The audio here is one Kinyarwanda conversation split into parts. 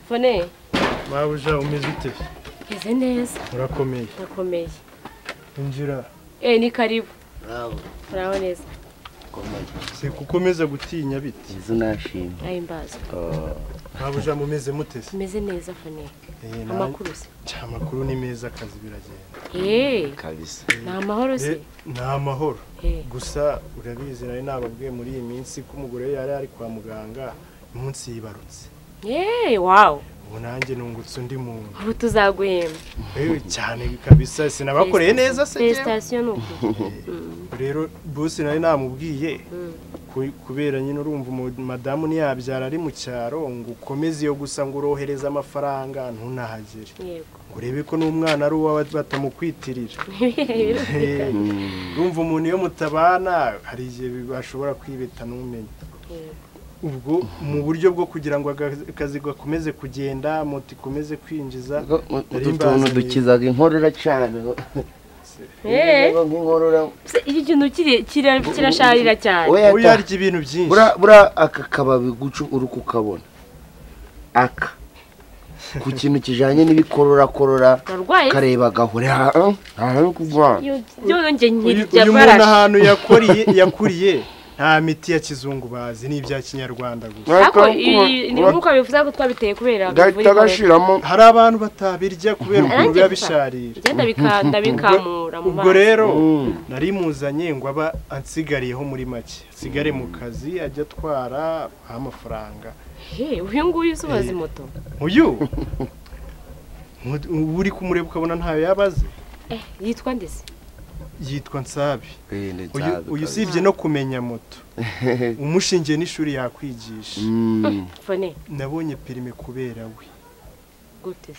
Fone. Mabuja umeze ute? Meze neza. Urakomeye. Urakomeye. Injira. Ni karibu. Bravo. Uraho neza. Se kukomeza gutinya biti. Izo nashimye. Ayimbaza. Mabuja mumeze mutese. Meze neza Fone. Amakuru se. Amakuru ni meza akazi biragenda. Kabisa. Na amahoro se. Na amahoro. Gusa urabizi nari nababwiye muri iyi minsi ko umugore yari ari kwa muganga umunsi yibarutse. Wow. Nanjye nungutse undi muntu. Ubu tuzaguhemba. Cyane kabisa sinabakoreye neza se. Station nuko. Rero boss nari namubwiye kubera nyine urumva madamu ni yabyara ari mu cyaro ngo ukomeze yo gusa ngo urohereza amafaranga ntunahagere. Yego. Urebe ko n'umwana ari uwa batamukwitirira. Urumva umuntu yo mutabana hari igihe bashobora kwibeta n'umenye. Ubwo mu buryo bwo kugira ngo akazi gakomeze kugenda moto ikomeze kwinjiza utuntu dukizaga inkorora cyane iki kintu kirasharira cyane oya arya ibintu byinshi bura aka kababi gucu uri kukabona aka ku kintu kijanye n'ibikorora kareba gahore nta kuvana uyu muntu ahantu yakuriye nta miti ya kizungu bazi ni ibya kinyarwanda gusa ako nkuko bivuza ko twabiteye kubera gashiramo hari abantu batabirya kubera ukuntu biba bisharira genda bikanda bikamura mu ubwo rero nari muzanye ngo aba ansigariyeho muri make sigare mu kazi ajya twara amafaranga uyu nguyu usubaza moto uyu uri kumureba ukabona ntayo yabaze yitwa ndese yitwa Nsabi uyu sivye no kumenya moto umushingiye n'ishuri yakwigisha Fone nabonye perime kubera we gute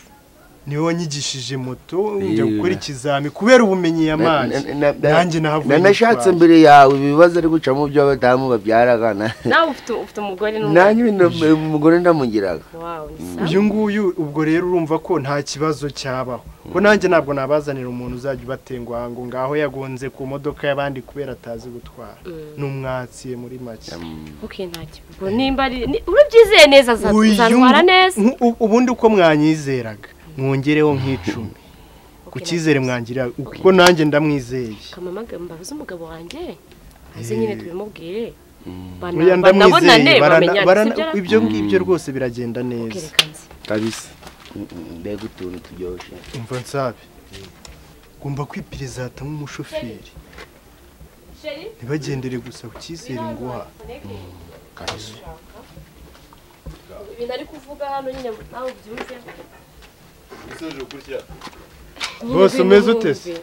niwe wanyigishije moto njya gukora ikizami kubera ubumenyi yamanje nanjye nahavuye nashatse mbere yawe ibibazo ari guca mu byo abadamu babyaragana nawe ufite umugore nanjye umugore ndamugiraga uyu nguyu ubwo rero urumva ko nta kibazo cyabaho ko nanjye ntabwo nabazanira umuntu uzajya ubatengwa ngo ngaho yagonze ku modoka y'abandi kubera atazi gutwara n'umwatsiye muri make nta kibazo nimba urabyizeye neza azatwara neza ubundi uko mwanyizeraga mwongereho nk'icumi ku cyizere mwangira kuko nanjye ndamwizeye kamamaga mbavuze umugabo wanjye aze nyine tubimubwire banabonane bamenya ibyo ngibyo rwose biragenda neza kabisa mbega utuntu turyoshye umva Nsabi ugomba kwipiriza hata nk'umushoferi ntibagendere gusa ku cyizere nguha kabisa ibintu ari kuvuga hano nyine nawe ubyumve bose umeze utese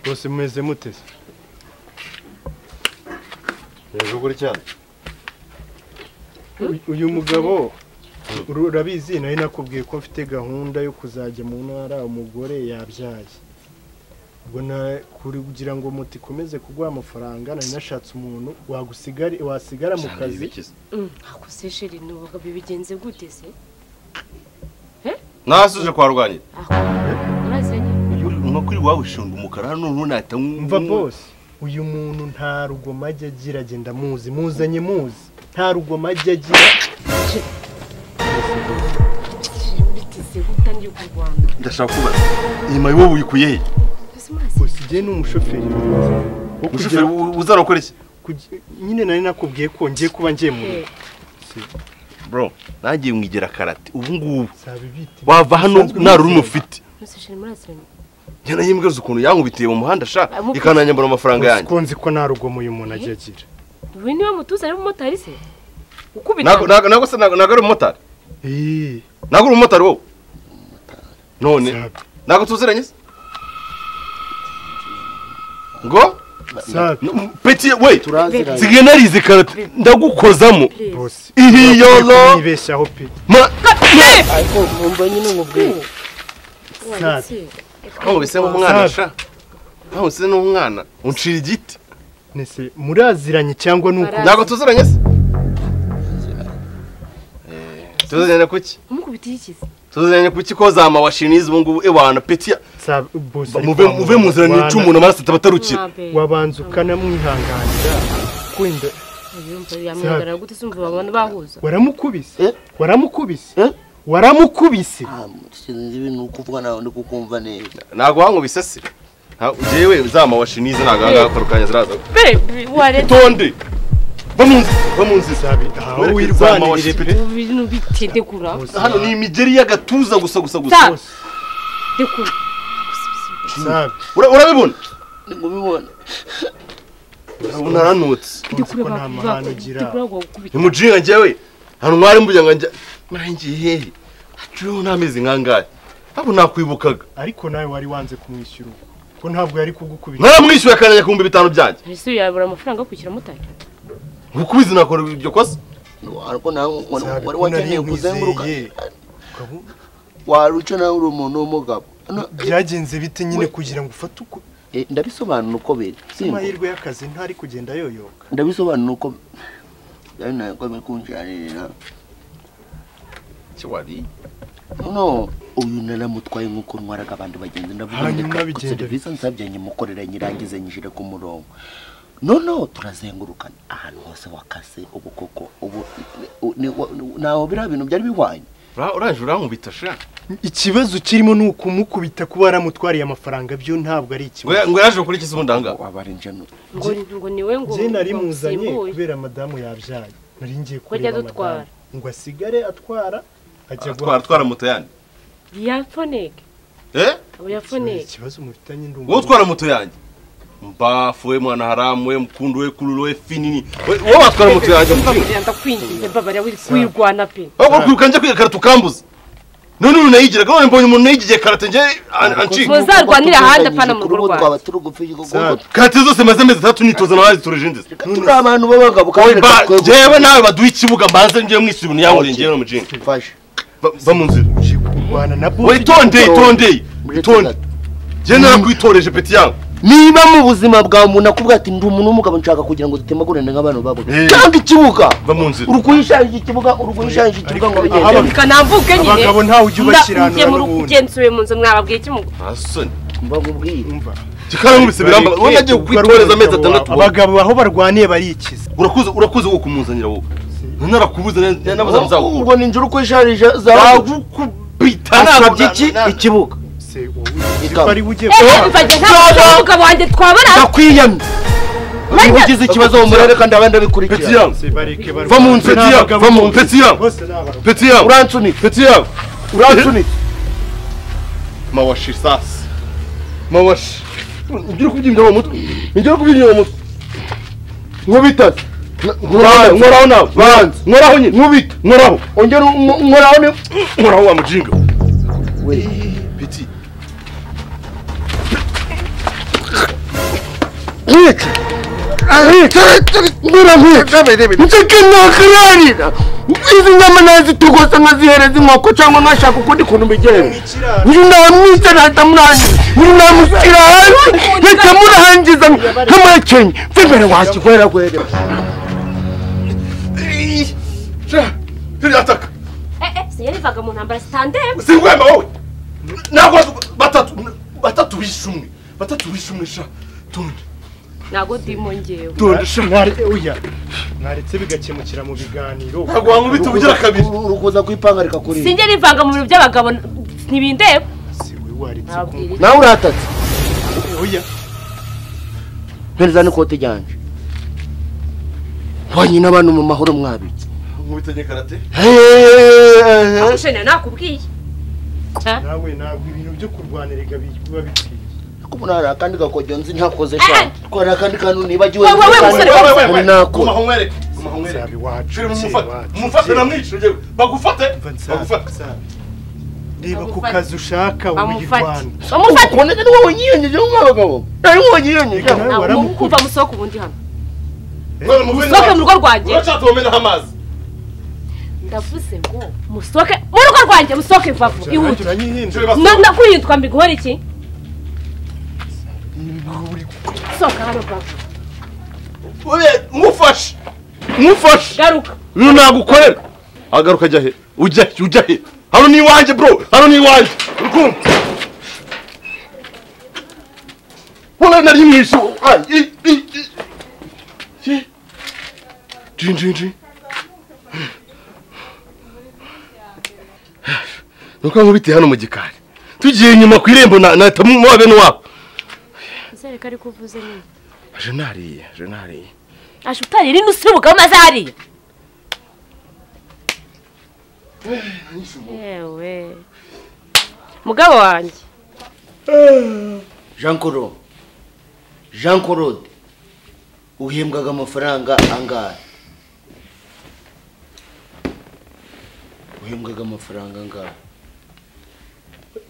bose mumeze mutese uyu mugabo urabizi nari nakubwiye ko mfite gahunda yo kuzajya mu ntara umugore yabyaye ubwo kugira ngo moto ikomeze kuguha amafaranga nari nashatse umuntu wasigara mu kazi ako se sheri nuvuga bibigenze gute se nasuje kwarwanye urazanye nko kuri wawe ushunga umukara hano ntunahita mva bose uyu muntu nta rugoma ajya agira agenda muzanye nta rugoma ajya agira ndashaka kubaza inyuma y'uwo uyikuye he usigiye n'umushoferi umushoferi uzanakora iki nyine nari nakubwiye ko ngiye kuba ngiye mu rugo bro nagiye mwigera karate ubu ngubu wava hano nta rurimi ufite njye nahimbaza ukuntu yankubitiye mu muhanda sha ikananyambara amafaranga yanjye ko nzi ko nta rugomo uyu muntu ajya agira ubu niwe mutuza ari umumotari se ntabwo ari umumotari ntabwo uri umumotari wowe none ntabwo tuziranye se ngo peti we nsigaye narize karate ndagukozamo ihiyolo nibeshyaho pe ariko mumva nyine umubwiye aho bise nk'umwana sha aho se n'umwana uncira igiti nese muraziranye cyangwa nuko ntabwo tuziranye se tuziranye kuki umukubitiye ikizi tuziranye kuki ko za mawashinizi ubu ngubu ewana peti muve mu nzira nica umuntu amaraso atabatarukira wabanza ukanamwihanganira kwenda yamwegara gute sumva abantu bahuza waramukubise sinzi ibintu ukuvuga nawe ndi kukumva neza ntago wankubise se jewe zama washinize naganga akarukanya ziraza tonde bamunzi sabi aho wirwanirire ibintu bitedekura hano ni imigeri y'agatuza gusa dekura sabi urabibona ngubibona unaranutse ko nta mahano gira imujinga njyewe hano mwari mbuye nganja marangiye hehe acu n'amezi nkangaye abo nakwibukaga ariko nawe wari wanze kumwishyura ko ntabwo yari kugukubira naramwishyuye akananya ku 5,000 byanjye ese yabura amafaranga yo kwishyura mutari gukubiza nakora ibyo kosa ariko nawe wari wakeneye kuzenguruka waruca nawe uri umuntu w'umugabo byagenze bite nyine kugira ngo ufate uko ndabisobanura uko biri amahirwe y'akazi ntari kugenda yoyoka ndabisobanura uko yari nako kunjanira kiwari no uyu naramutwaye nkuko ntwaraga abandi bagenzi ndavuga serivisi nsabye nyimukorera nyirangize nyishire ku murongo no turazengurukana ahantu hose wakase ubu koko ubu naho bira bintu byari bihwanye uraje urankubita sha ikibazo kirimo nuko mukubita kuba aramutwariye amafaranga byo ntabwo ari ikibazo ngo yaje kuri kisi bundanga wabarinje no ngo niwe ngo je nari muzanye kubera madamu yabyaye nari ngiye kureba ngo asigare atwara atwara moto yanjye yafoneke yafoneke ikibazo mufitanye ndumva wowe utwara moto yanjye mbafuwe mwana haramu we mkundu we kululu we finini wowe watwara moto yanjye ndakwingize babara wiri kwirwana pe wowe kwirukanje kwikara tukambuza none unayigira gone mbonye umuntu nayigiye karate nje anci muzarwanira handa pana mu Rwanda twaba turugufije gogo karate zose maze 3 nitoza nabazi turejenze turi abantu babagabo kandi jewe nawe baduha ikibuga mbanze ngiye mwisubira unyango ngiye no mujinga fashe bamunzira kurwana na boy tonde je nakwitoreje peti yangu niba mu buzima bwa muntu akubwa ati ndi umuntu w'umugabo nshaka kugira ngo dutemagurane nk'abantu babo cyangwa ikibuga urukuyishanje ikibuga ngo bigende kanamvuke nyine abagabo ntawe ujye ubashirana mugenzuye mu nzu mwababwiye ikimugo asoni mbagubwiye kikara nkubise biramba wowe nagiye kwitoreza amezi 6 abagabo aho barwaniye barikiza urakuze wo kumuzanira wowe narakubuza nabaza mzawo ngo ninjuru kwisharije zawe kubita nabyo ikibuga ari bujye umugabo wanjye twabara nakwiyamye ugize ikibazo mu murere kandi abandi bikurikira va mu nzu va mu peti yangu uransunitse peti yangu uransunitse mawashi sasa mawashi ngira kubyimba mu mutwe nkubitaze nkoraho nawe banze nkoraho nyine nkubita nkoraho ongera nkoraho wa mujinga we peti nsekenakirarira izi nyama nazitugosa nkazihereza inkoko cyangwa nkashaka ukundi kuntu mbigenza uyu namwise uyu namushyira hasi ndetse murahangiza nk'amakenye mfembere wakigwera gwere ataka siyarivaga mu ntambara zitandeba singwemba wowe ntabwo batatu bishumwe sha tonde nago dimo ngewe tonde sha mwaretse bigakemukira mu biganiro ntabwo wankubita ubugira kabiri urukuza kwipangarika kuri sinjye rivanga mu bintu by'abagabo ntibindeba nawe uratatse oya mpereza n'ikote ryanje wanyine abantu mu mahoro mwabitse nkubitanye karate akushene nakubwiye nawe ntabwo ibintu byo kurwanira biba bikwiye kubona kandi gakojo nzi ntakoze sha twara kandi kantu nibagiwe kumahomwereke sabi wacu mufate namwice ngewe bagufate reba ku kazi ushaka ubigirwana kuboneka ni wowe nyiyenyeje nk'abagabo ari wowe nyiyenyeje kuva musoko ubundi hano musoke mu rugo rwanjye uracatumenaho amazi ndavuze ngo musoke mu rugo rwanjye musoke vavu ihute nakwiyitwa mbiguhora iki soka hano vavu ngufashe garuka uyu nagukorera agaruka ajya he ujya he hano ni iwanjye bro hano ni iwanjye urukumva wala nari mwishe jinjinji nuko nkubiti hano mu gikari tugiye inyuma ku irembo na tamu wa bene wabo ese kari kuvuze ni jenariye ashutari rino usibuka mazari yewe mugabo wanjye Jean Claude uhembwaga amafaranga angahe uhembwaga amafaranga angahe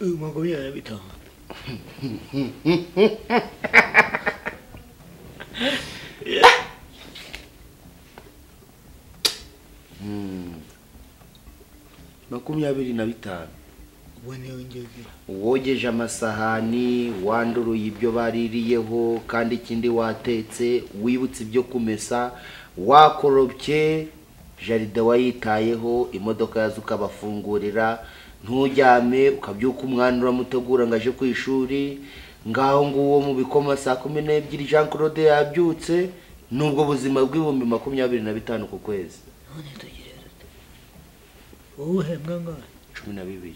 umugabo yarabitaha makumyabiri na bitanu yongeze wogeje amasahani wanduruye ibyo baririyeho kandi ikindi watetse wibutse ibyo kumesa wakorobye jaride wayitayeho imodoka yazo ukabafungurira ntujyame ukabyuka umwana uramutegura ngo aje ku ishuri ngaho nguwo mu bikoma saa 12 Jean Claude yabyutse nubwo buzima bw'ibihumbi 25 ku kwezi none tugereza wowe hembwa ngahe 12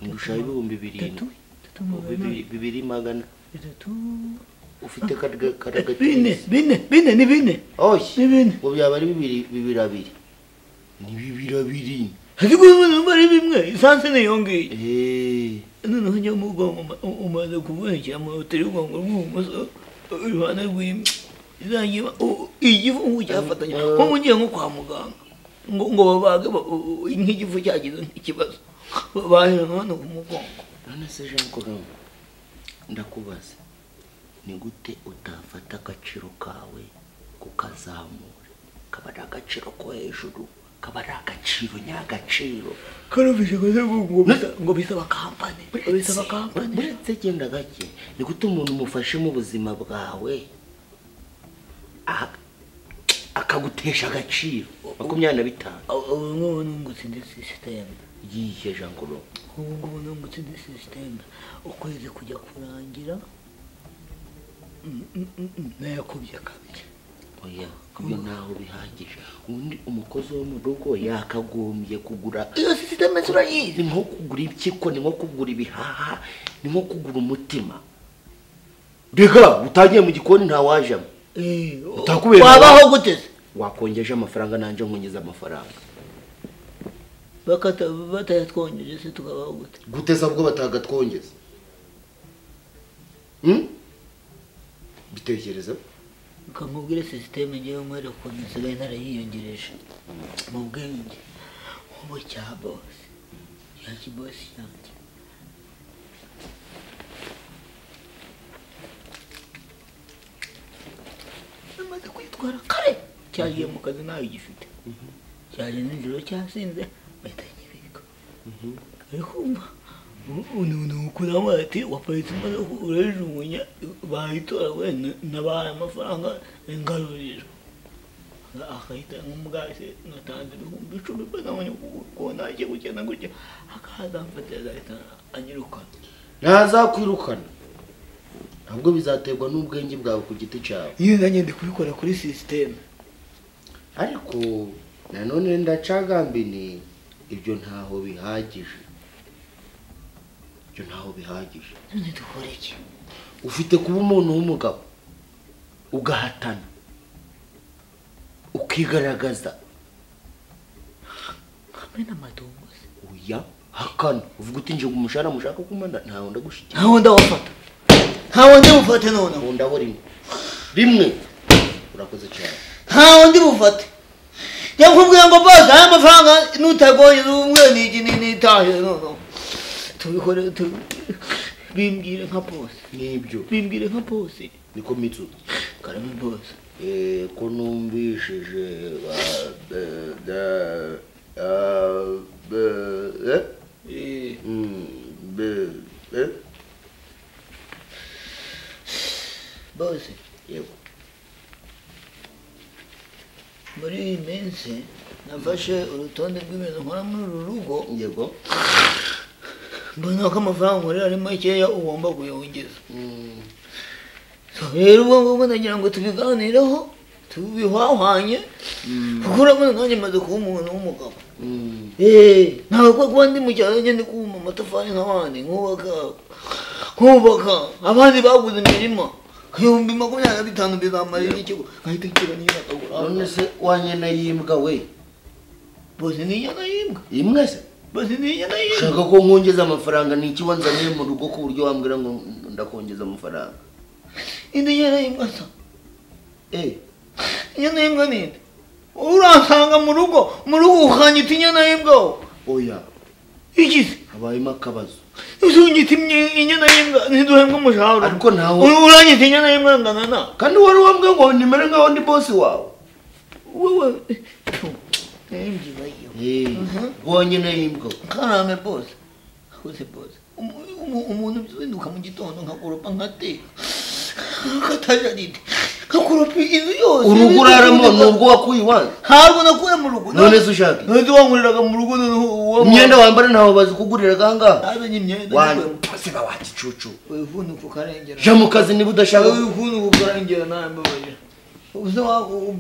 ngusha ibihumbi 2 magana ufite karaga bine ni bine oyi bine ngo byaba ari bibiri ni bibiri ariko ari bimwe isanse niyongeye noneho njya mu bwonko umaze kuvunikira mu hoteli y'ubwonko bw'ubumoso iruhande rw'imwe izangiba igifu cyafatanya nko mugiye nko kwa muganga ngo babage nk'igifu cyagize ikibazo bahera hano ku mugongo none se Jean Claude ndakubaza ni gute utafata agaciro kawe kukazamura kaba ari agaciro ko hejuru kaba ari agaciro nyagaciro karumvise ngo bisaba kampani buretse genda gake ni gute umuntu umufashe mu buzima bwawe akagutesha agaciro 25 ubu nungutse ndi system yihe Jean Claude ubu nungutse ndi system ukwezi kujya kurangira nayakubye kabiri oya kubyo naho bihagije undi umukozi wo mu rugo yakagombye kugura iyo system turayizi nko kugura ibikiko ni nko kugura ibihaha ni nko kugura umutima rega utagiye mu gikoni nta wajamo utakubera wabaho guteze wakongeje amafaranga nanje nkongeza amafaranga batayatwongeje se tukabaho guteza bwo batagatwongeza bitekereza ukamubwira system ngiye nkwere ko nsigaye narayiyongereje mu bwenge ubu cya boss ya boss yanjye amaze kwitwara kare cyagiye mu kazi nayo gifite cyaje nijoro cyasinze bahita nyibika ariko ukura amati waparitse imodoka urayijugunya bayitora we nabahaye amafaranga ngaruriro akahita nk'umugase natanze ibihumbi 10 bakabonye ko ntagiye gukena gutya akaza amfatira agahita anyirukana ntazakwirukana ahubwo bizaterwa n'ubwenge bwawe ku giti cyawe iyo nanjye ndi kubikora kuri system ariko nanone ndacagambini ibyo ntaho bihagije none dukora iki ufite kuba umuntu w'umugabo ugahatana ukigaragaza hamwe n'amatungo se oya hakana uvuga uti nje umushara mushaka kumanda ntaho ndagushikira ntaho ndawafata ntaho ndibufate none aho ndaho rimwe urakoze cyane ntaho ndibufate yakubwiye ngo boss aya mafaranga nutagoye umwe nitaje none tubikore bimbwire nka boss nibyo bimbwire nka boss niko mitsu karame boss ko numvishije boss yego muri iyi minsi nafashe urutonde rw'ibintu nkora muri uru rugo yego mbona ko amafaranga rero ari makeya ugomba kuyongeza rero ubwo nagira ngo tubiganireho tubihwahwanye kuko urabona nanjye maze kuba umuntu w'umugabo ntabwo kuba ndi mu cyaro ngende kubumba amatafari nk'abandi nkubaka abandi baguze imirima 25,000 bizamarira ikigo nkahita nkira n'iyakagura none se wanyena yimbwa we bose ni inyana yimbwa imwe se bose ni inyana yimbwa shaka ko nkongeza amafaranga ni iki wanzaniye mu rugo ku buryo wambwira ngo ndakongeza amafaranga indi nyana yimbwa sa inyana yimbwa ninde uransanga mu rugo ukanyita inyana yimbwa oya iki habayemo akabazo usunyita inyana yimbwa ntiduhembwa umushahara ariko nawe uranyita inyana yimbwa ngana kandi wari wambwiye ngo nimere nkaho ndi bosi wawe wewe wonyine yimbwa karame bosi akoze bosi umuntu uzinduka mu gitondo nkakoropa nkateka katajaride kakoropa inzu yose urugo uraramo nubwo wakuye iwanyu ntabwo nakuye mu rugo none se ushaka none wanguriraga mu rugo imyenda wambara ntawe bazi kugurira ganga abenye imyenda wandupase bawagicucu wivunuka ukarengera ja mu kazi niba udashaka wivunuka ukarengera nawe mbabaje ubuze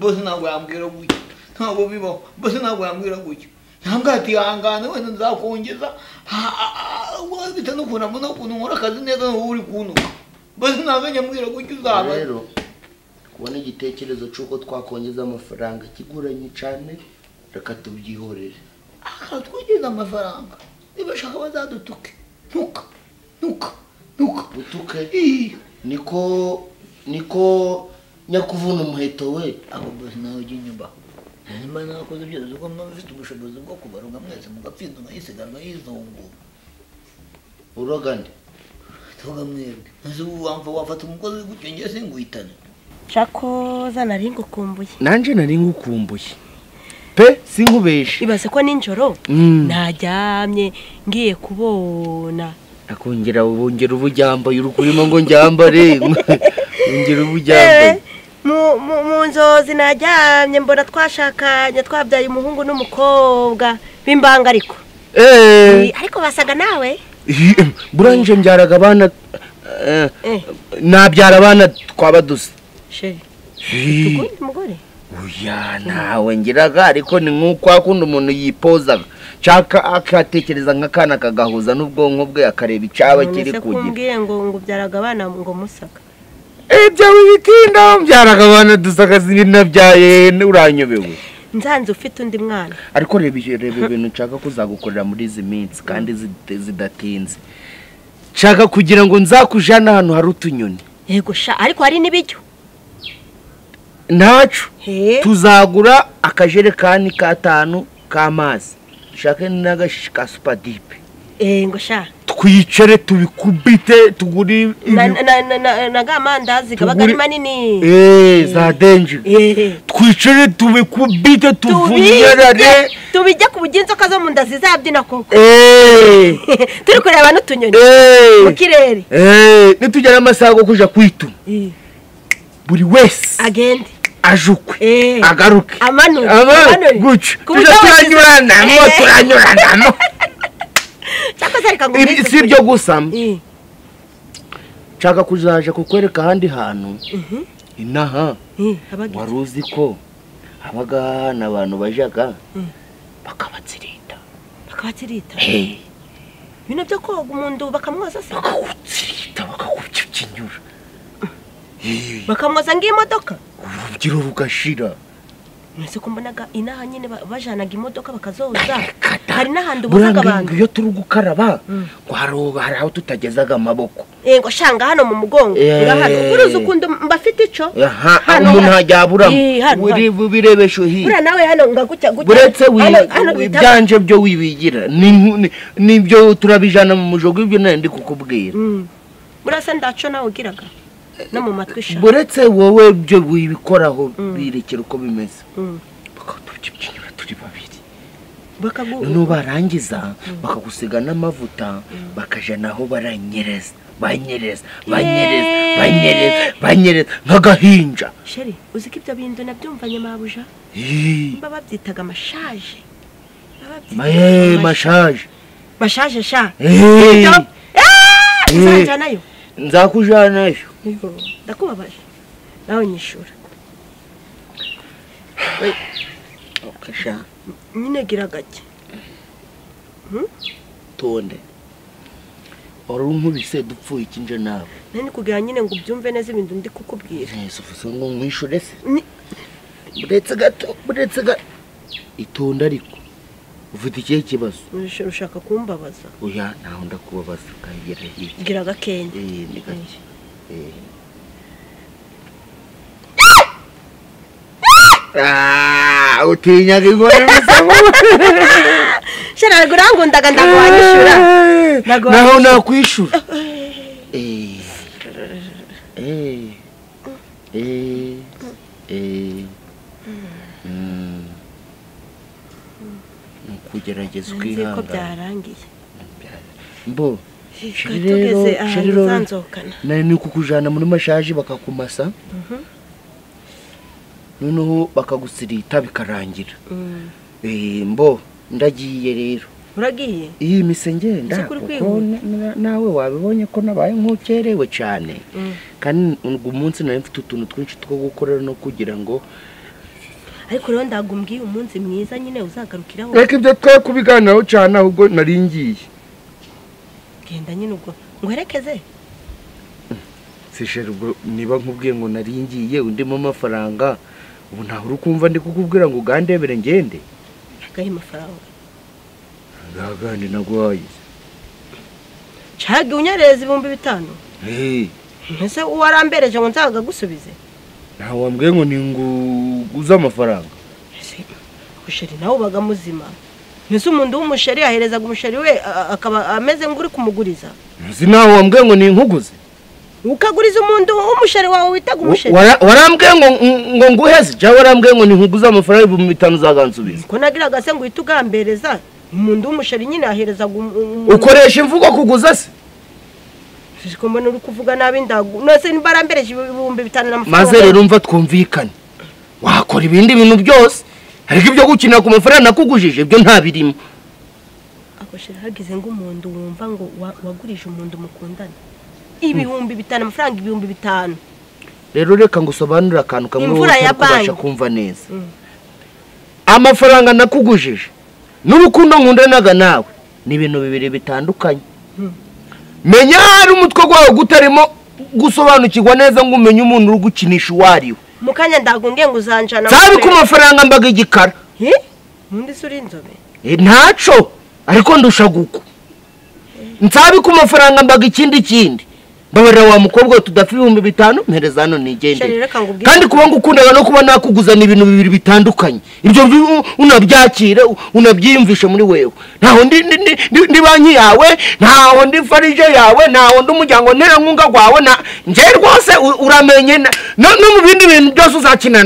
bosi ntabwo yambwira gutya ntabwo bibaho bosi ntabwo yambwira gutya ntabwo ati hangane wenda nzakongeza bita n'ukuntu abona ukuntu nkora akazi neza n'ubu uri kuntuka bosi ntabwo nyambwira gutya uzaba rero kubona igitekerezo cy'uko twakongeza amafaranga kiguranye cyane reka tubyihorere twongeza amafaranga nibashaka bazadutuke ntuka utuke niko nyakuvuna umuheto we abo bosi nawe ujya inyuma nimba nakoze byose uko mfite ubushobozi bwo kubaruga mwese mugapfinda nkayisigarwa yizungu urogande tuvuga mwebwe nzi wafata umukozi gutyo ngiye singuhitane Chakoza nari ngukumbuye. Nanje nari ngukumbuye. Pe sinkubeshe. Ibaze ko ninjoro najyamye ngiye kubona. Akongera ubongera ubujyamba y'urukurimo ngo njyambare. Ongera ubujyamba. Mu nzozi najyamye mbona twashakanye twabyaye umuhungu n'umukobwa bimbanga ariko. Ariko basaga nawe. Buranje mbyaraga abana nabyara abana twabadusa. Tukundi mugore. Uya nawe ngiraga ariko ni nkuko akunda umuntu yipozaga. Chaka akatekereza nk'akana kagahuza n'ubwonko bwe akareba icaba kiri kugira. Kumbwiye ngo byaraga abana ngo musaka. Byawe bitinda byaraga abana dusaka zibinabyaye uranyobewe. Nzanze ufite undi mwana. Ariko reba ibintu nshaka kuzagukorera muri izi minsi kandi zidatinze. Nshaka kugira ngo nzakujana ahantu hari utunyoni. Yego sha ariko hari nibijyo. Nacu tuzagura akajerekani ka 5 k'amazi. Shaka n'agashika super deep. Ngo sha twicare tubikubite tuguri na gamandazi gabagari manini za danger twicare tubikubite tuvunyerare tubijya ku buginzo kazo mu ndazi zabyina koko turi kureba n'utunyoni mu kirere nitugera amasago kuja kwituma buri wese agende ajukwe agaruke amanu gucu turanyurana si byo gusa nshaka kuzaje kukwereka ahandi hantu inaha waruzi ko habaga n'abantu bajaga bakabatsirita bino byo koga umuntu bakamwoza se bakagutsirita bakagucinyura bakamwoza ng'imodoka urubyiru rugashira mwese ko mbonaga inaha nyine bajanaga imodoka bakazoza hari n'ahandi ubuzaga abantu iyo turi gukaraba hari aho tutagezaga amaboko ngo shanga hano mu mugongo ngahano uruzi ukunda mbafite ico umuntu hajyaburamo birebesho hi bura nawe hano ngagutya buretse ibyanje byo wibigira nibyo turabijana mu mujogo ibyo nandi kukubwira burasa ndaco nawe ugiraga no mu matwi sha buretse wowe byo wibikoraho birekera uko bimeze bakatukibyinura turi babiri no barangiza bakagusiga n'amavuta bakaja naho baranyereza nk'agahinja sheri uziko ibyo bintu nabyumvanye mabuja mba babyitaga mashaje mashaje bashaje sha nzajanayo nzakujanayo ndakubabaje nawe nyishura okasha nyine gira gake tonde unkubise dupfuye ikinje nawe nani kugira nyine ngo ubyumve neza ibintu ndi kukubwira ufise ngo nkwishure se buretse gato itonde ariko ufite ikihe kibazo ushaka kumbabaza oya naho ndakubabaza kagera hirya gira gakenge ni gake utinya gigore musamo shara gurangundaga ndagwanyishura naho nakwishura kugerageza kwihangana ko byarangiye mbo shiriro nari ni kukujana muri mashaji bakakumasa noneho bakagusirita bikarangira mbo ndagiye rero uragiye iyi misengenda kuko nawe wabibonye ko nabaye nkukerewe cyane kandi umunsi nari mfite utuntu twinshi two gukorera no kugira ngo ariko rero ndagumbwiye umunsi mwiza nyine uzagarukiraho reka ibyo twe kubiganiraho cyane ahubwo naringiye genda nyine ubwo ngwerekeze sishere ubwo niba nkubwiye ngo naringiye undimo amafaranga ubu ntaho uri kumva ndi kukubwira ngo ugandebere ngende agahe amafaranga ndagande nagwaye cyage unyareza 5,000 mbese uwarambereje ngo nzaga gusubize naho wambwiye ngo ninguza amafaranga usheri nawe baga muzima mbese umuntu w'umusheri aherezaga umusheri we akaba ameze nguri kumuguriza nzi naho wambwiye ngo ninkuguze ukaguriza umuntu w'umusheri wawe witaga umusheri warambwiye ngo nguheze cyangwa warambwiye ngo ninkuguza amafaranga 5,000 zagansubiza ko nagiraga se ngo itugambereza umuntu w'umusheri nyine aherezaga ukoresha imvugo kuguza se siko mbona uri kuvuga nabi ndagu nose nimbarambereje 5,000 n'amafaranga maze rero umva twumvikane wakora ibindi bintu byose ariko ibyo gukina ku mafaranga nakugujije ibyo nta birimo akoshira hagize ngo umuntu wumva ngo wagurije umuntu mukundana 5,000 amafaranga 5,000 rero reka ngusobanurira akantu kamwe ukabasha kumva neza amafaranga nakugujije n'urukundo nkundanaga nawe ni ibintu bibiri bitandukanye menya hari umutwe gwawe gutarimo gusobanukirwa neza ngo umenye umuntu uri gukinisha uwariwe mukanya ndagungiye ngo uzanjana sabi ku mafaranga mbaga igikara mundi suri inzobe ntaco ariko ndusha guko nsabi ku mafaranga mbaga ikindi babarira wa mukobwa tudafi 5,000 mpereza hano nigende kandi kuba ngukundaga no kuba nakuguzana ibintu bibiri bitandukanye ibyo unabyakire unabyiyumvisha muri wewe ntaho ndi banki yawe ntaho ndi farije yawe ntaho ndi umuryango ntera nkunga gwawe nje rwose uramenye no mu bindi bintu byose uzakina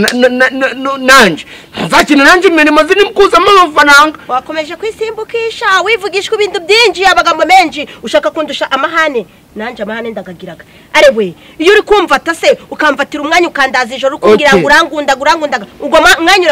nanje uzakina nanje imirimo zini mukuzamo amafaranga wakomeje kwisimbukisha wivugishwa ibintu byinji abagambo menji ushaka kundusha amahane nanje amahane ndagagiraga arewe iyo uri kumva tase ukamfatira umwanya ukandaza ijoro kugira ngo urangunda ubwo mwanya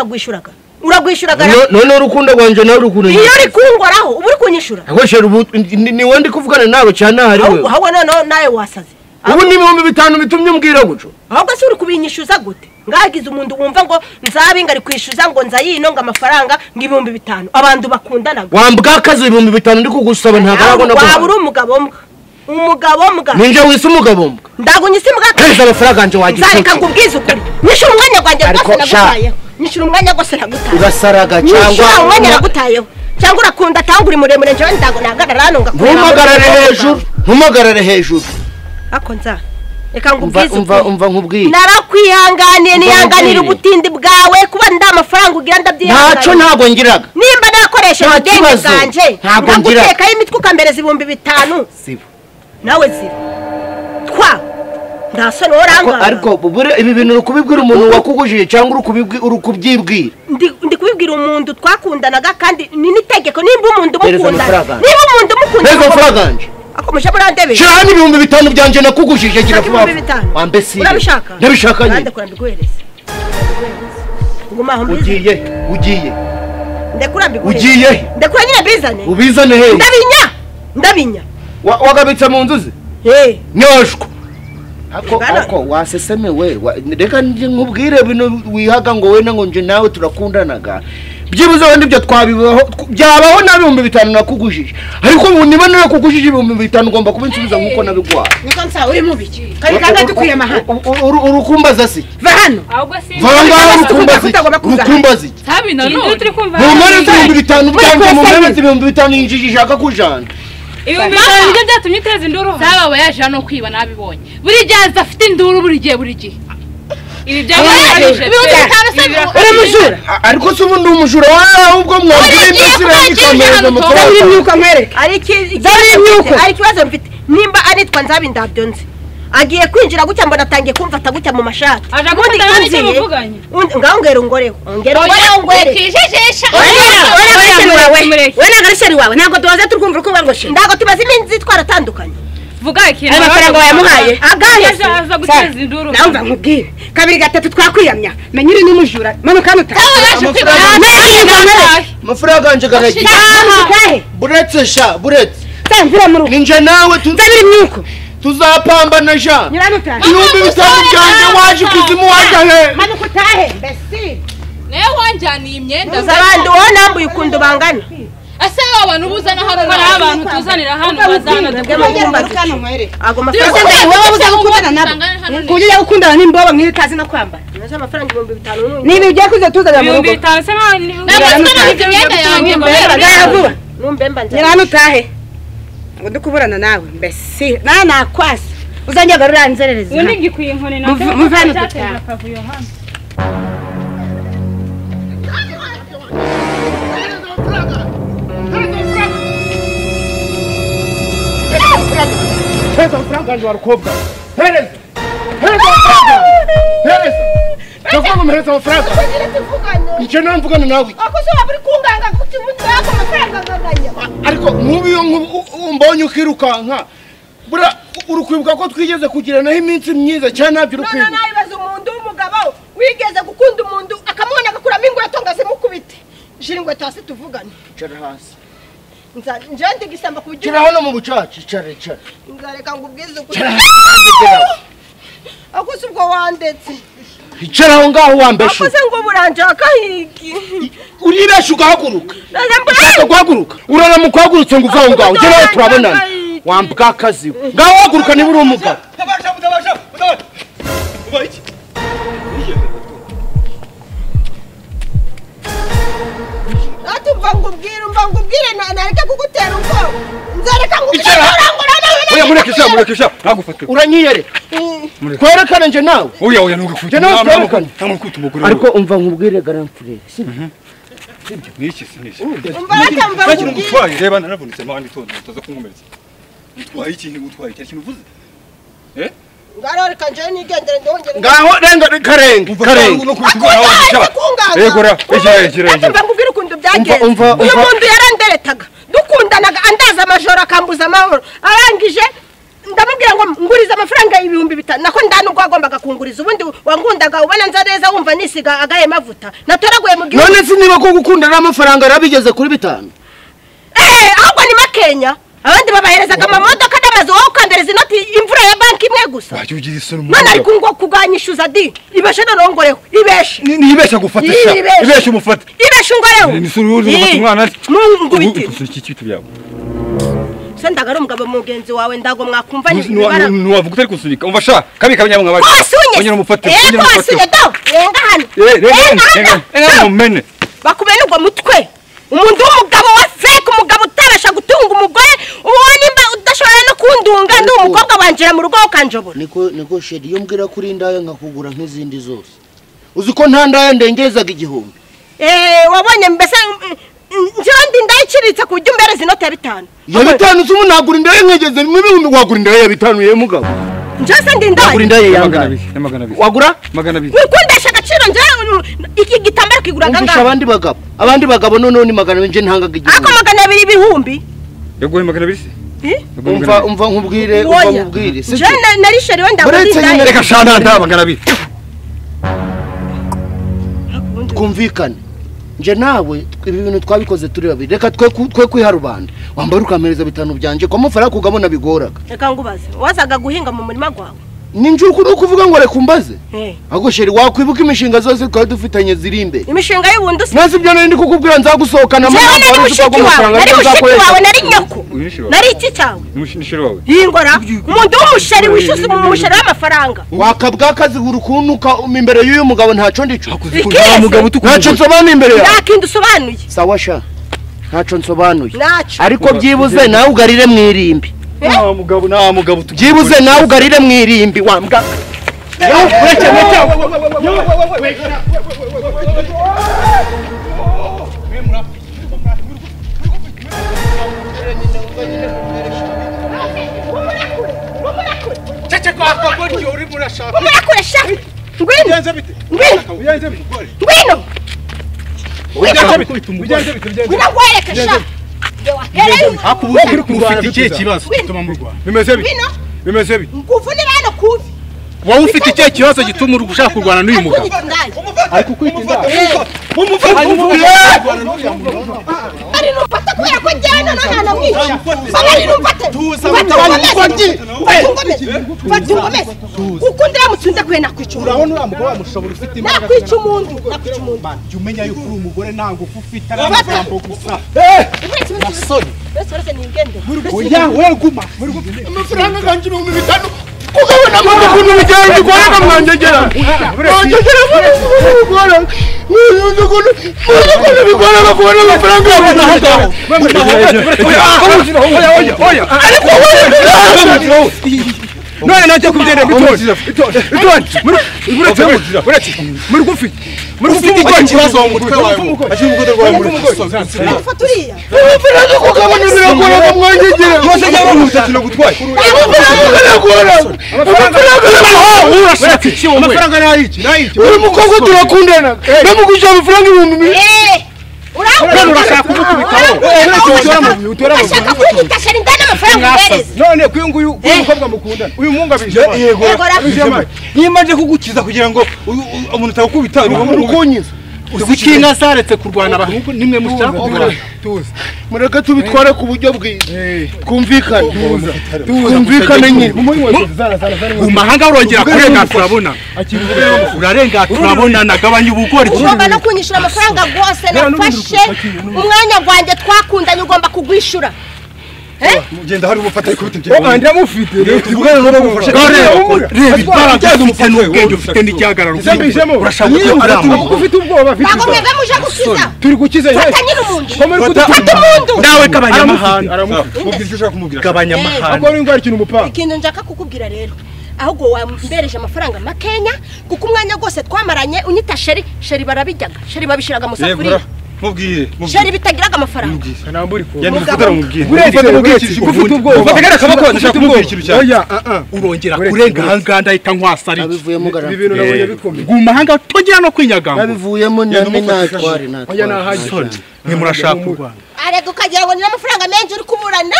uragwishuraga none urukundo rwanje nawe urukundo iyo uri kungoraho ubu uri kunyishura akweshere ni wende kuvugana nawe cyane hari wewe aho none nawe wasaze ubu ni 5,000 bitumye umbwira guco ahubwo se uri kubinyishuza gute ngagize umuntu wumva ngo nzabinga ari kwishuza ngo nzayino ngo amafaranga ngo 5,000 abantu bakundana wambwa akazi 5,000 ndi kugusaba ntagarabona ko waba uri umugabo mbwa ninje wise umugabo mbwa ndagunyise mbwa kaza amafaranga ganje wagize nzareka ngubwize ukuri nyishura umwanya gwanjye rwose nagutayeho nyishura umwanya gose nagutayeho urasaraga cyangwa umwanya nagutayeho cyangwa urakunda tangura muremure nje ndago nahagarara hano ntumagarare hejuru ako nza reka ngubwize umva nkubwiye narakwihanganiye niyanganira ubutindi bwawe kuba ndamafaranga ugira ndabyihanganiye ntaco ntago ngiraga nimba nakoresha ideni zanje nguteka imitwe ukambereza 5,000 sibo nawe zira twa ndasone oranga ariko bubure ibi bintu rukubibwira umuntu wakugujije cyangwa urukubyibwira ndi kubibwira umuntu twakundanaga kandi ni nitegeko nimba umuntu mukundana Ego fraganje akomeje burandebe cyane 5,000 byanje nakugujije gira vuba wambesi urabishaka ndabishaka nyine ndakurambiguhereza nguma aho ugiye ndekurambi ugiye ndekura nyine bizane ubizane he ndabinya ndabinya wagabitse mu nzuzi nyoshwa ako wasesemewe reka nkubwire bino wihaga ngo wena ngo nje nawe turakundanaga byibuze wenda ibyo twabibaho byabaho na 5,000 nakugujije ariko niba nari kugujije 5,000 ugomba kubinsubiza nkuko nabigwaye niko nsa uri mu biki kandi kanga dukwiye mahana urukumbaza si va hano ahubwo si urukumbaza sabi na no turi kumva mumare 5,000 byanjye mu mene 5,000 injiji shaka kujana ibyo byatumye uteza induru saba bayaje hano kwiba nabibonye buri gihe afite induru buri gihe ibi byabaje umujura ariko se ubundi umujura wawe ubwo mwabwiye imbesire y'ikamera mutari myuka mwereka ari kibazo mfite nimba aritwa nzabi ndabyo nzi agiye kwinjira gutya mbona atangiye kumva atagutya mu mashati ubundi kunzi ngaho ngoreho kijejesha wena ngarisheri wawe ntabwo tubaze turkumva uko ngo she ndago tubaze iminsi twaratandukanye vuga ikintu amafaranga wayamuhaye agaye aza guteza induru naumva nkubwire kabiri gatatu twakwiyamya menya uri n'umujura manuka nuta amafaranga anje garagiye buretse mvira mu rugo ninje nawe nzabiri myuko tuzapambana ja nyiranuta ibihumbi 5 byanje waje kuzimu waje he manuka utahe mbese naye wanjaniye imyenda zabandi wowe nambuye ukundu bangana asa abantu buzana hano n'abantu tuzanira hano bazana dukano mwere ago mafaranga wowe uza gukundana nabo kugira gukundana n'imbobo nkiri tazi no kwambara nazo amafaranga 5,000 nibi ugiye kuza tuzana mu rugo 5,000 se n'ibyo myenda yanjye vuba numbemba nzara nyiranuta ngo dukuburana nawe mbese nakwasa uzanjye garura nzerereza undi ngikwiye inkoni na muvana dutaha kavuyo hano Heza amafaranga yanjye warakobwa hereza ndavuga muhereza amafaranga icyo namvugana nawe ako se waburi kunganga kuti umuntu yako amafaranga nganganya ariko nkubiyo mbonye ukirukanka bura urukwibuka ko twigeze kugiranaho iminsi myiza cyane nabyo urukwibuka none nayibaza umuntu w'umugabo wigeze gukunda umuntu akamubona agakuramo ingweto ngazimukubite jira ingweto hasi tuvugane cara hasi njandi gisamba kugira cara hano mu bucaci cara nzareka ngubwize ukuri ako se ubwo wandetse icara aho ngaho wambeshe ako se ngo buranjaka hiki uribeshe ugahaguruka ushaka guhaguruka uranamukwagurutse ngo uvaho ngaho ugera aho turabonana wambwa akazi ngaho waguruka niba uri umugabo umva ngubwire nareka kugutera ubwoba nzareka ngubwire oya murekesha ntagufate uranyiyere twerekane nje nawe oya ntugufute ariko umva nkubwire garanfure niki sinisi umva reka ngutwaye reba naravunitse mandi tonde utaza kunkomeretsa utwaye ikintu utwaye cyane kintu uvuze ngaro reka nje nigendere ndongere ngaho renga karenge egora umva ngubwire ukuntu byagenze uyu muntu yaranderetaga dukundanaga andaza amajoro akambuza amahoro arangije ndamubwira ngo nguriza amafaranga 5,000 nako ndanubwo agombaga kunguriza ubundi wangundaga ubona nza neza wumva nisiga agaye mavuta natoraguye mu gihugu none sinima ko gukundana amafaranga arabigeze kuri 5 ahubwo ni makenya abandi babaherezaga amamodoka n'amazu wowe ukandereza inoti imvura ya banki imwe gusa none ari kuganyishuza di ibeshe norongoreho ibeshe nibesha gufatisha ibeshe umufata ibeshe ngoreho ni suruzi umwana ngubiti iki byawe senda garo umugabo mugenzi wawe ndago mwakumva ni nuwavuga utari kusunika umva sha kabi kabanya mwabaje onyera umufate yenga mumene bakubene ubwo mutwe umuntu w'umugabo wa fake umugabo utabasha gutunga umugore ubona imba udashobora no kundunga ndi umukobwa wanjira mu rugo ukanjobora niko sheri iyo mbwira kuri ndaya nkakugura nk'izindi zose uzi ko nta ndaya ndengezaga igihumbi wabonye mbese njandi ndayikiritse ku buryo mbere zinota ya 5 ya 5 zumu nagura indaya nkegeze n'ibihumbi wagura indaya ya 5 ye mugabo njose ndi ndaya wagura indaya yangana wagura 200 wikundesha agaciro nje iki gitambaro kiguraga ngaka abandi bagabo none ni 200 nje ntangaga igihumbi ako 200 ibihumbi yagoye 200 umva nkubwire je nari sheri wenda ndaya reka shana nda 200 twumvikane nje nawe ibi bintu twabikoze turi babiri reka twe kwiha rubanda wambara ukamereza bitanu byanje ko amafaranga kugabona bigoraga. Reka ngubaze wazaga guhinga mu murima gwawe Ninjuku no kuvuga ngo reka umbaze. Ahubwo sheri wakwibuka imishinga zose twari dufitanye ziri imbere. Imishinga y'ubundi se Nasi byo nari kukubwira nzagusohokana mu amafaranga y'amafaranga nzakoresha. Nari nyoko. Nari iki cyawe? Umushishiro wawe. Yingora umuntu w'umusheri wishyuza umusheri w'amafaranga. Wakabwa akazi urukunuka imbere y'uyu mugabo ntaco ndico. Mugabo tukuvuga. Ntaco nsobanuye imbere yawe. Nakindi usobanuye. Sawa sha. Ntaco nsobanuye. Naco. Ariko byibuze nawe ugarire mwirimbi. Nta mugabo byibuze nawe ugarire mwirimbi wambwa. Chacha kwa kodi uri murashaka. Murakoresha. Ngwino. Bigenze bite? Bigenze bite? Ngwino. Bigenze bite? Bigenze bite? Ngwino. Akubukira ufite ikihe kibazo gituma mu Rwanda bimeze bite nguvunira hano kuvi wowe ufite ikihe kibazo gituma uri gushaka kurwana n'uyu mugabo ariko kwita ari nufata kubera ko njyana n'ahana mwica ari nufata ngomeze ukundira mutsunde kwe nakwica urabona uriya mugabo wamushobora ufite nakwica umuntu jya umenya yuko uri umugore nta ngufu ufite ari amagambo gusa nasoni oya we guma amafaranga ganjye 5,000 kugabana mama kuntu bijyanye gikora mwangegera mwangegera muri bigora bakubona amafaranga yabo oya ariko none najye kubyenda muri gufi muri ufite icyo kibazo mu mutwe wawe akiri mu mutwe wawe muri faturiya amafaranga kugabana biragora mwangegera yose yaba mu mutwe gutwaye urashaka iki wowe amafaranga nayiki uri mukobwa turakundana namugusha amafaranga 1,000 urashaka kubikubitaho ashaka kwigitasha indana amafaranga ubereze none kwinguyu umukobwa mukundana uyu mungu abije yego nimaje kugukiza kugira ngo umuntu utakubita urukunyiza uzikinga zaretse kurwana abantu nimwe mushaka kurwana mureka tubitware ku buryo bwiza twumvikane nyine mu mahanga urongera kurenga turabona urarenga turabona nagabanya ubugori ugomba no kunyishura amafaranga rwose nafashe umwanya gwanjye twakundanye ugomba kugwishura Mugenda hari ubufata ikubite bye. Ndamufite. Tuvugana no gufasha. Reba imbaraga ufite n'ubwenge ufite n'icyagara urashaka ko ufite ubwoba afite. Ntabwo mwebwe muje gukiza. Turi gukiza he. Fatanye n'umuntu. Fata umuntu. Nawe kabanyamahanga. Mubwira icyo ushaka kumubwira. Kabanyamahanga. Akora ingwara ikintu umupanga. Ikintu njaka kukubwira rero. Ahubwo wambereje amafaranga makenya kuko umwanya gose twamaranye unyita sheri barabijyaga. Sheri babishiraga mu safuriya. Mubwire. Sheri bitagiraga amafaranga. Kanamburi ko. Yani mufata mubwire. Ufite ubwoba. Ufatagara kabako ndashaka kumubwira ikintu cyane. Oya urongera kurenga hanganda ahita nkwasari. Babivuyemo garama. Ibintu nabonye bikomeye. Guma hanga tongera no kwinyagamba. Babivuyemo nane natwari natwari. Oya nahaje. Mwe murashaka kurwana. Arega ukagira ngo ni amafaranga menshi uri kuburana.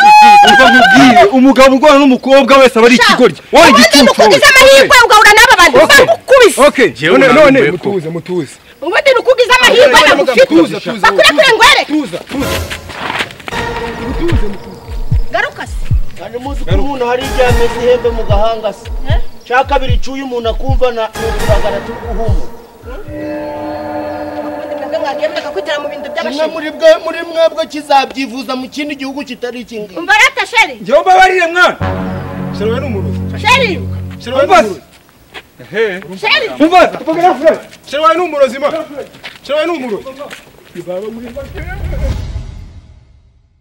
Uva mubwire umugabo urwana n'umukobwa wese abari ikigoryi. Wari igicucu. Ukugize amahirwe ugahura n'aba bantu bakukubise. Okay. None mutuze. Ubundi nukugize amahirwe namufite. Bakure ngwere. Tuza. Garuka se. Kandi muzi ko umuntu hari iryameze ihembe mu gahanga se. Cya kabiri cuye umuntu akumva na kuragara tuguhumu. muri mwebwe kizabyivuza mu kindi gihugu kitari ikingi. Umva rata sheri. Njye mbabarire mwana. Sheri ni umuruzi. Sheri. Sheri. Umva tupogera fure. Sheri ni umurozi ma. Sheri ni umurozi.